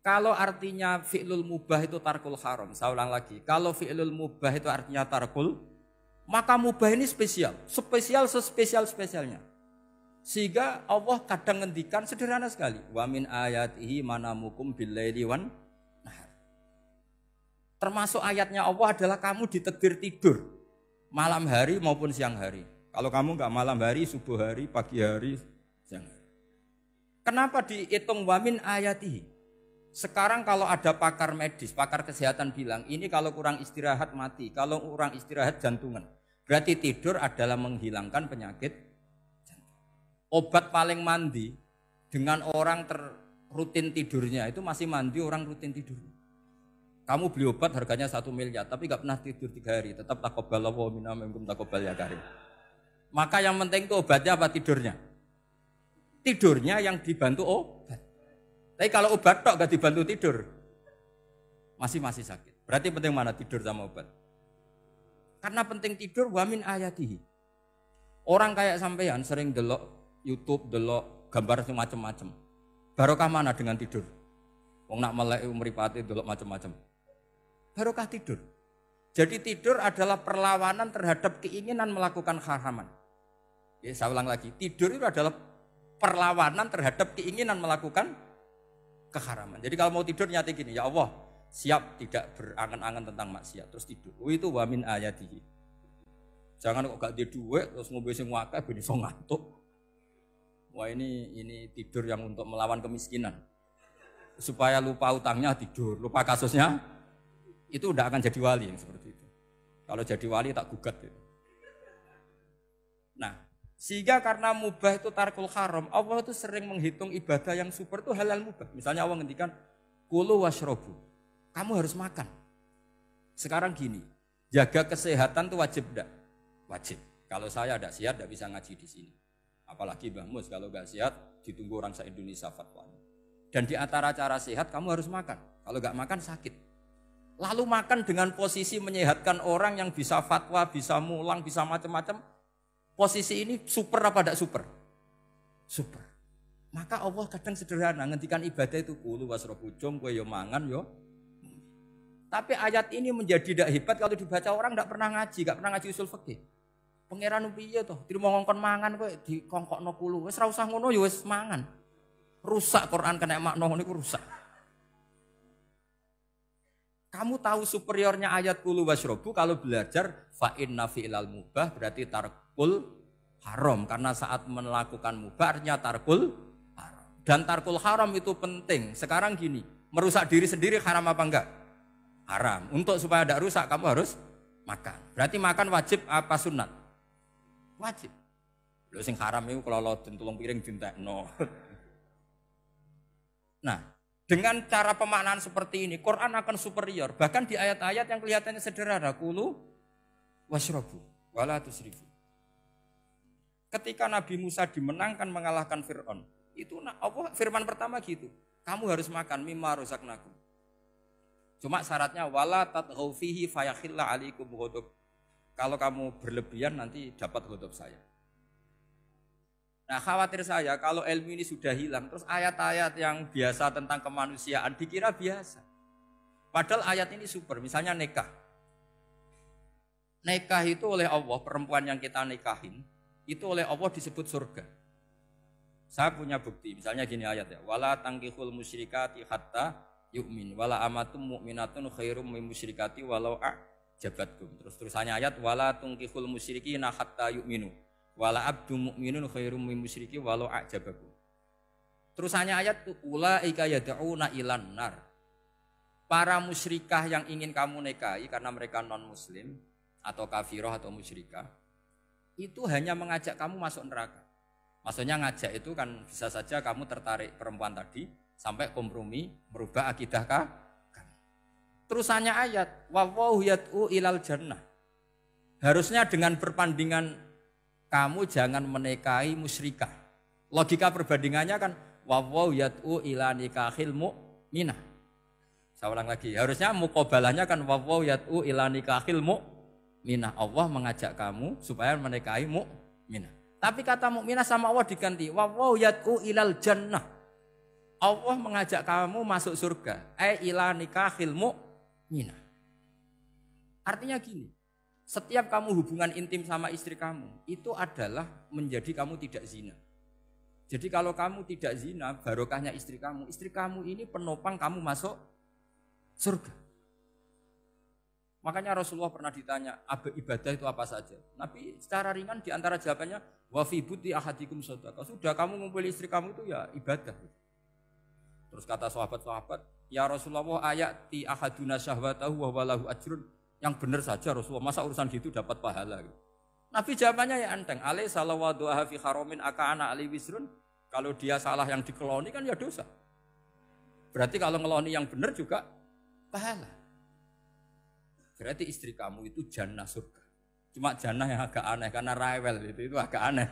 Kalau artinya fi'lul mubah itu tarkul haram, saya ulang lagi. Kalau fi'lul mubah itu artinya tarkul, maka mubah ini spesial. Spesial sespesial-spesialnya. Sehingga Allah kadang ngendikan sederhana sekali. Wa min ayatihi manamukum billaili wan nahar. Termasuk ayatnya Allah adalah kamu ditakdir tidur. Malam hari maupun siang hari. Kalau kamu enggak malam hari, subuh hari, pagi hari, siang hari. Kenapa dihitung wa min ayatihi? Sekarang kalau ada pakar medis, pakar kesehatan bilang, ini kalau kurang istirahat mati, kalau kurang istirahat jantungan. Berarti tidur adalah menghilangkan penyakit jantung. Obat paling mandi dengan orang rutin tidurnya, itu masih mandi orang rutin tidur. Kamu beli obat harganya 1 miliar, tapi gak pernah tidur 3 hari, tetap taqabbalallahu minna minkum taqabbal ya karim. Maka yang penting itu obatnya apa tidurnya? Tidurnya yang dibantu obat. Tapi kalau obat tok gak dibantu tidur, masih sakit. Berarti penting mana tidur sama obat? Karena penting tidur wa min ayatihi. Orang kayak sampean sering delok YouTube, delok gambar macam-macam. Barokah mana dengan tidur? Wong nak melek mripate delok macam-macam. Barokah tidur. Jadi tidur adalah perlawanan terhadap keinginan melakukan haraman. Ya, saya ulang lagi, tidur itu adalah perlawanan terhadap keinginan melakukan keharaman. Jadi kalau mau tidur nyati gini, ya Allah, siap tidak berangan-angan tentang maksiat terus tidur. Itu wa min ayatihi. Jangan kok gak ada duit terus ngombe sing akeh ben iso ngantuk. Wah ini tidur yang untuk melawan kemiskinan. Supaya lupa utangnya tidur, lupa kasusnya itu udah akan jadi wali yang seperti itu. Kalau jadi wali tak gugat itu. Nah, sehingga karena mubah itu tarkul haram, Allah itu sering menghitung ibadah yang super itu halal mubah. Misalnya Allah ngendikan kulu washrobu, kamu harus makan. Sekarang gini, jaga kesehatan itu wajib enggak? Wajib. Kalau saya tidak sehat tidak bisa ngaji di sini. Apalagi Mbah Mus kalau enggak sehat ditunggu orang se-Indonesia fatwanya. Dan di antara cara sehat kamu harus makan. Kalau enggak makan sakit. Lalu makan dengan posisi menyehatkan orang yang bisa fatwa, bisa mulang, bisa macam-macam. Posisi ini super apa tidak super? Super. Maka Allah kadang sederhana ngendikan ibadah itu kulu wasrobu jom kowe yo mangan yo. Tapi ayat ini menjadi tidak hebat kalau dibaca orang tidak pernah ngaji, enggak pernah ngaji usul fikih. Pangeran piye to? Dirimo ngongkon mangan kowe dikongkokno kulu. Wis ora usah ngono yo wis mangan. Rusak Quran kena makna niku rusak. Kamu tahu superiornya ayat kulu wasrobu kalau belajar fa inna fi'lal mubah berarti tarkul haram. Karena saat melakukan mubah artinya tarkul haram. Dan tarkul haram itu penting. Sekarang gini, merusak diri sendiri haram apa enggak? Haram. Untuk supaya tidak rusak kamu harus makan. Berarti makan wajib apa sunat? Wajib. Lho sing haram itu kalau tulung piring dintekno. Nah, dengan cara pemaknaan seperti ini, Quran akan superior. Bahkan di ayat-ayat yang kelihatannya sederhana, kulu washrobu, wala tusrifu. Ketika Nabi Musa dimenangkan mengalahkan Fir'aun, itu Allah firman pertama gitu, kamu harus makan mimma razaqnakum. Cuma syaratnya wala tatghaw fihi fayakhilla alaikum ghadab. Kalau kamu berlebihan nanti dapat ghadab saya. Nah khawatir saya kalau ilmu ini sudah hilang, terus ayat-ayat yang biasa tentang kemanusiaan dikira biasa. Padahal ayat ini super, misalnya nikah. Nikah itu oleh Allah, perempuan yang kita nikahin, itu oleh Allah disebut surga. Saya punya bukti, misalnya gini ayat ya. Wala tangkihul musyrikati hatta yu'min, wala amatum mu'minatun khairum min musyrikati walau a'jabatkum. Terusannya ayat, wala tangkihul musyrikina hatta yu'minu. Wala abdu mu'minun khairum min musyriki walau a'jabakum. Terusannya ayat itu ulaika yad'una ilan nar. Para musyrikah yang ingin kamu nikahi karena mereka non muslim atau kafirah atau musyrikah itu hanya mengajak kamu masuk neraka. Maksudnya ngajak itu kan bisa saja kamu tertarik perempuan tadi sampai kompromi merubah akidah kamu. Terusannya ayat wallahu yad'u ilal jannah. Harusnya dengan perbandingan kamu jangan menikahi musyrikah. Logika perbandingannya kan wawaw yad'u ila nikahil mu'minah. Saya ulang lagi, harusnya muqabalahnya kan wawaw yad'u ila nikahil mu'minah. Allah mengajak kamu supaya menikahi mu'minah. Tapi kata mu'minah sama Allah diganti wawaw yad'u ilal jannah. Allah mengajak kamu masuk surga. Ila nikahil mu'minah. Artinya gini, setiap kamu hubungan intim sama istri kamu, itu adalah menjadi kamu tidak zina. Jadi kalau kamu tidak zina, barokahnya istri kamu ini penopang kamu masuk surga. Makanya Rasulullah pernah ditanya, ibadah itu apa saja? Nabi secara ringan diantara jawabannya, wa fi buti ahadikum shadaqah. Sudah kamu ngumpul istri kamu itu ya ibadah. Terus kata sahabat-sahabat, ya Rasulullah ayati ahaduna syahwatahu wa walahu ajrun. Yang benar saja Rasulullah, masa urusan gitu dapat pahala. Nabi jawabannya ya enteng, alai salawaduha fi haramin aka'ana ali wisrun. Kalau dia salah yang dikeloni kan ya dosa. Berarti kalau ngeloni yang benar juga pahala. Berarti istri kamu itu jannah surga. Cuma jannah yang agak aneh karena rewel itu agak aneh.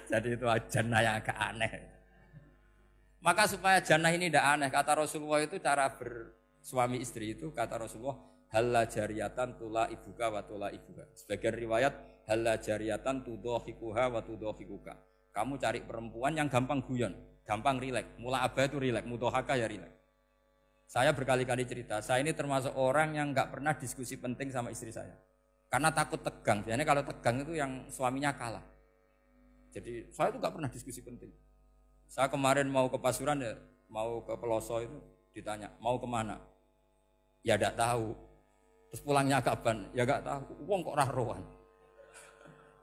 Jadi itu jannah yang agak aneh. Maka supaya jannah ini tidak aneh, kata Rasulullah itu cara bersuami istri itu, kata Rasulullah, halla jariyatan tula ibuka wa tula ibuka. Sebagian riwayat, halla jariyatan tudhohikuha wa tudhohikuka. Kamu cari perempuan yang gampang guyon, gampang rileks. Mula abah itu rileks, mudhohaka ya rileks. Saya berkali-kali cerita, saya ini termasuk orang yang nggak pernah diskusi penting sama istri saya. Karena takut tegang, biasanya kalau tegang itu yang suaminya kalah. Jadi saya itu nggak pernah diskusi penting. Saya kemarin mau ke Pasuruan ya, mau ke Peloso itu ditanya, mau kemana? Ya enggak tahu. Terus pulangnya kapan? Ya enggak tahu. Wong kok rohan.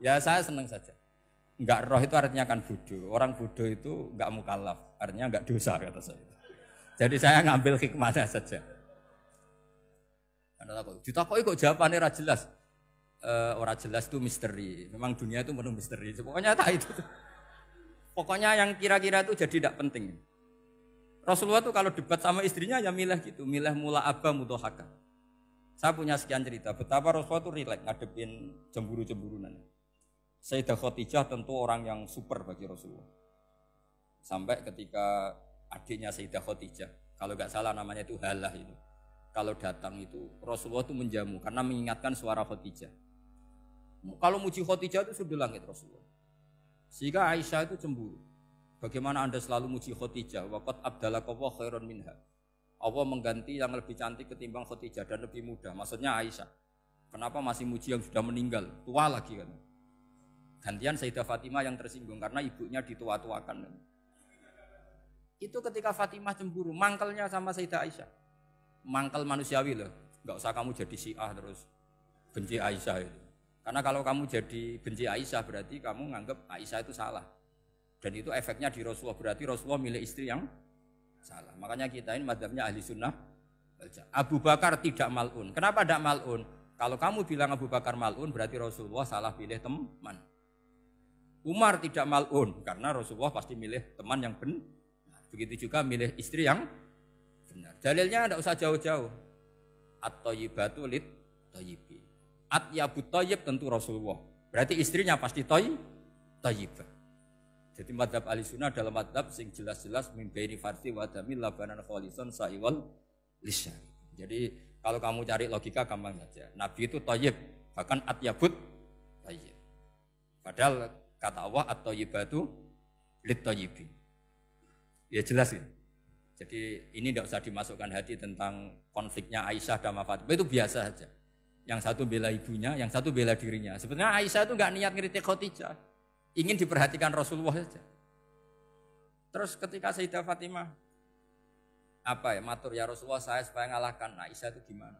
Ya saya senang saja. Enggak roh itu artinya kan bodoh. Orang bodoh itu enggak mukallaf, artinya enggak dosa kata saya. Jadi saya ngambil hikmahnya saja. Ditakoki kok jawabannya ora jelas. Ora jelas itu misteri. Memang dunia itu penuh misteri. Pokoknya tak itu. Pokoknya yang kira-kira itu jadi tidak penting. Rasulullah tuh kalau debat sama istrinya ya milih gitu, milih mula abba mudhohaka. Saya punya sekian cerita betapa Rasulullah tuh rileks ngadepin cemburu-cemburunan. Sayyidah Khadijah tentu orang yang super bagi Rasulullah. Sampai ketika adiknya Sayyidah Khadijah, kalau nggak salah namanya itu Halah itu. Kalau datang itu Rasulullah tuh menjamu karena mengingatkan suara Khadijah. Kalau muji Khadijah itu sudah langit Rasulullah. Sehingga Aisyah itu cemburu. Bagaimana Anda selalu muji Khadijah? Waqad abdalakallahu khairan minha. Allah mengganti yang lebih cantik ketimbang Khadijah dan lebih muda. Maksudnya Aisyah. Kenapa masih muji yang sudah meninggal? Tua lagi kan. Gantian Sayyidah Fatimah yang tersinggung karena ibunya ditua-tuakan. Itu ketika Fatimah cemburu, mangkelnya sama Sayyidah Aisyah. Mangkel manusiawi loh. Enggak usah kamu jadi Syiah terus benci Aisyah itu. Karena kalau kamu jadi benci Aisyah berarti kamu nganggap Aisyah itu salah. Dan itu efeknya di Rasulullah, berarti Rasulullah milih istri yang salah. Makanya kita ini madzhabnya ahli sunnah. Abu Bakar tidak mal'un. Kenapa tidak mal'un? Kalau kamu bilang Abu Bakar mal'un berarti Rasulullah salah pilih teman. Umar tidak mal'un karena Rasulullah pasti milih teman yang benar. Begitu juga milih istri yang benar. Dalilnya tidak usah jauh-jauh. At-thayyibatu lit-thayyibi. At-yabut thayyib tentu Rasulullah. Berarti istrinya pasti thayyibah. Jadi madzhab Ahlussunnah adalah madzhab sing jelas-jelas min baini farsi wa damil labanan khalisan sa'iwal lisan. Jadi kalau kamu cari logika gampang saja. Nabi itu thayyib, bahkan at-yabut thayyib. Padahal kata Allah at-thayyibatu lit-thayyibi. Ya jelas ya. Jadi ini tidak usah dimasukkan hati tentang konfliknya Aisyah dan Fatimah, itu biasa saja. Yang satu bela ibunya, yang satu bela dirinya. Sebenarnya Aisyah itu enggak niat ngeritik Khadijah. Ingin diperhatikan Rasulullah saja. Terus ketika Sayyidah Fatimah matur ya Rasulullah saya supaya ngalahkan Aisyah itu gimana?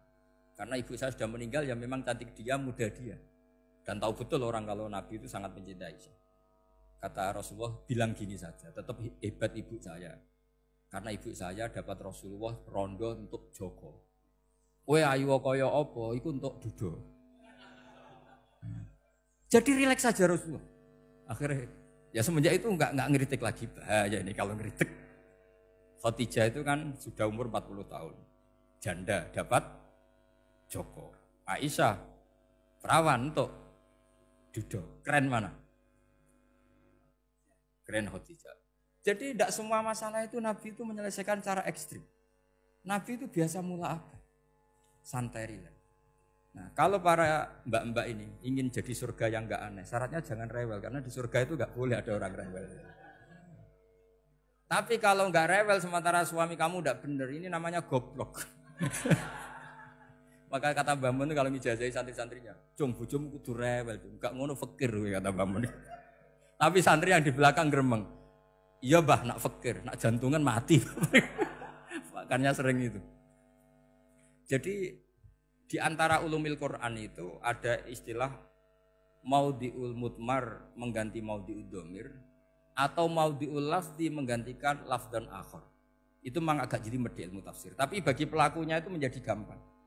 Karena ibu saya sudah meninggal ya memang cantik dia, muda dia. Dan tahu betul orang kalau Nabi itu sangat mencintai Aisyah. Kata Rasulullah bilang gini saja, tetap hebat ibu saya. Karena ibu saya dapat Rasulullah rondo untuk Joko. Kowe ayu kaya apa iku untuk dudo. Jadi rileks saja Rasulullah. Akhirnya ya semenjak itu enggak ngeritik lagi. Bahaya ini kalau ngeritik. Khadijah itu kan sudah umur 40 tahun. Janda dapat Joko. Aisyah perawan untuk dudo. Keren mana? Keren Khadijah. Jadi tidak semua masalah itu Nabi itu menyelesaikan cara ekstrim. Nabi itu biasa mula apa? Santai rileks. Nah, kalau para mbak-mbak ini ingin jadi surga yang enggak aneh, syaratnya jangan rewel karena di surga itu enggak boleh ada orang rewel. Tapi kalau nggak rewel sementara suami kamu udah bener, ini namanya goblok. Maka kata Mbah Mun kalau ngijazahi santri-santrinya, "Cung bojomu kudu rewel, enggak ngono fakir," kata Mbah Mun. Tapi santri yang di belakang gremeng. "Iya, Mbah, nak fakir, nak jantungan mati." Makanya sering itu. Jadi di antara ulumil Quran itu ada istilah maudhi'ul mudmar mengganti maudhi'ud dhamir atau maudhi'ul lafzi menggantikan lafdan akhar. Itu memang agak jadi medel ilmu tafsir. Tapi bagi pelakunya itu menjadi gampang.